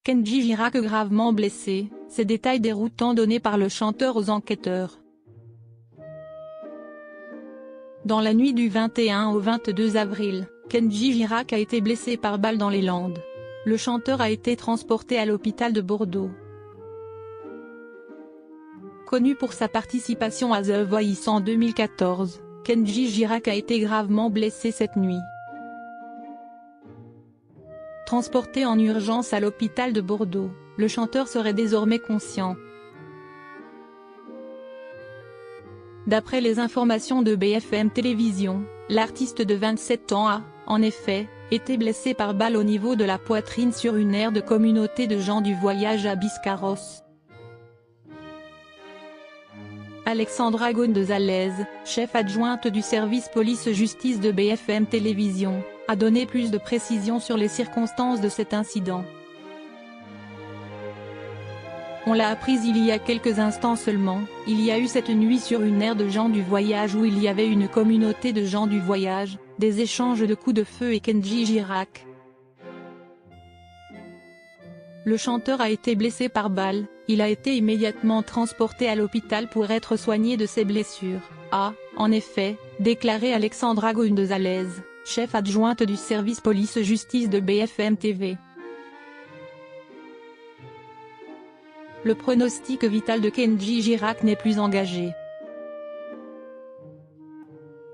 Kenji Girac gravement blessé, ces détails déroutants donnés par le chanteur aux enquêteurs. Dans la nuit du 21 au 22 avril, Kenji Girac a été blessé par balle dans les Landes. Le chanteur a été transporté à l'hôpital de Bordeaux. Connu pour sa participation à The Voice en 2014, Kenji Girac a été gravement blessé cette nuit. Transporté en urgence à l'hôpital de Bordeaux, le chanteur serait désormais conscient. D'après les informations de BFM Télévision, l'artiste de 27 ans a, en effet, été blessé par balle au niveau de la poitrine sur une aire de communauté de gens du voyage à Biscarrosse. Alexandra Gonzalez, chef adjointe du service police-justice de BFM Télévision, a donné plus de précisions sur les circonstances de cet incident. On l'a apprise il y a quelques instants seulement, il y a eu cette nuit sur une aire de gens du voyage où il y avait une communauté de gens du voyage, des échanges de coups de feu et Kenji Girac. Le chanteur a été blessé par balle, il a été immédiatement transporté à l'hôpital pour être soigné de ses blessures, a, en effet, déclaré Alexandra Gonzalez, chef adjointe du service police-justice de BFM TV. Le pronostic vital de Kenji Girac n'est plus engagé.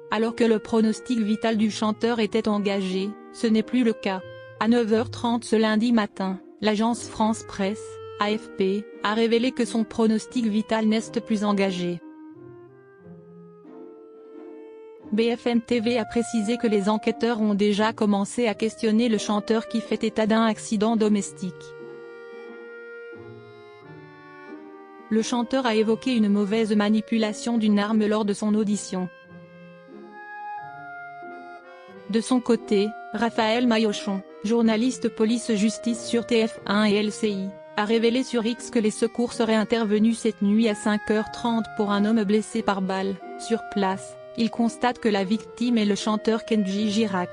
Alors que le pronostic vital du chanteur était engagé, ce n'est plus le cas. À 9h30 ce lundi matin, l'agence France Presse, AFP, a révélé que son pronostic vital n'est plus engagé. BFM TV a précisé que les enquêteurs ont déjà commencé à questionner le chanteur qui fait état d'un accident domestique. Le chanteur a évoqué une mauvaise manipulation d'une arme lors de son audition. De son côté, Raphaël Maillochon, journaliste police-justice sur TF1 et LCI, a révélé sur X que les secours seraient intervenus cette nuit à 5h30 pour un homme blessé par balle. Sur place, il constate que la victime est le chanteur Kenji Girac.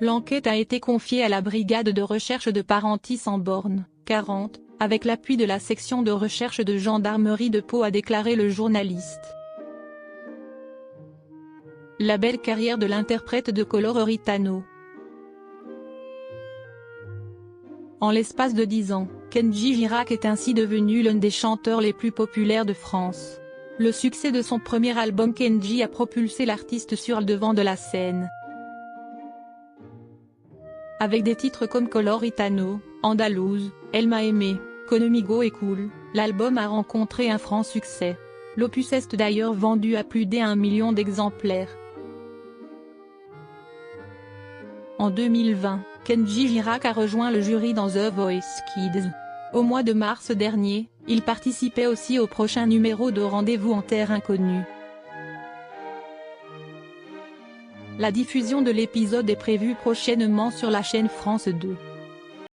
L'enquête a été confiée à la brigade de recherche de Parentis en Borne, 40, avec l'appui de la section de recherche de gendarmerie de Pau, a déclaré le journaliste. La belle carrière de l'interprète de Coloritano. En l'espace de 10 ans, Kenji Girac est ainsi devenu l'un des chanteurs les plus populaires de France. Le succès de son premier album Kenji a propulsé l'artiste sur le devant de la scène. Avec des titres comme Coloritano, Andalouse, Elle m'a aimé, Conmigo et Cool, l'album a rencontré un franc succès. L'opus est d'ailleurs vendu à plus d'1 million d'exemplaires. En 2020, Kenji Girac a rejoint le jury dans The Voice Kids. Au mois de mars dernier, il participait aussi au prochain numéro de Rendez-vous en Terre Inconnue. La diffusion de l'épisode est prévue prochainement sur la chaîne France 2.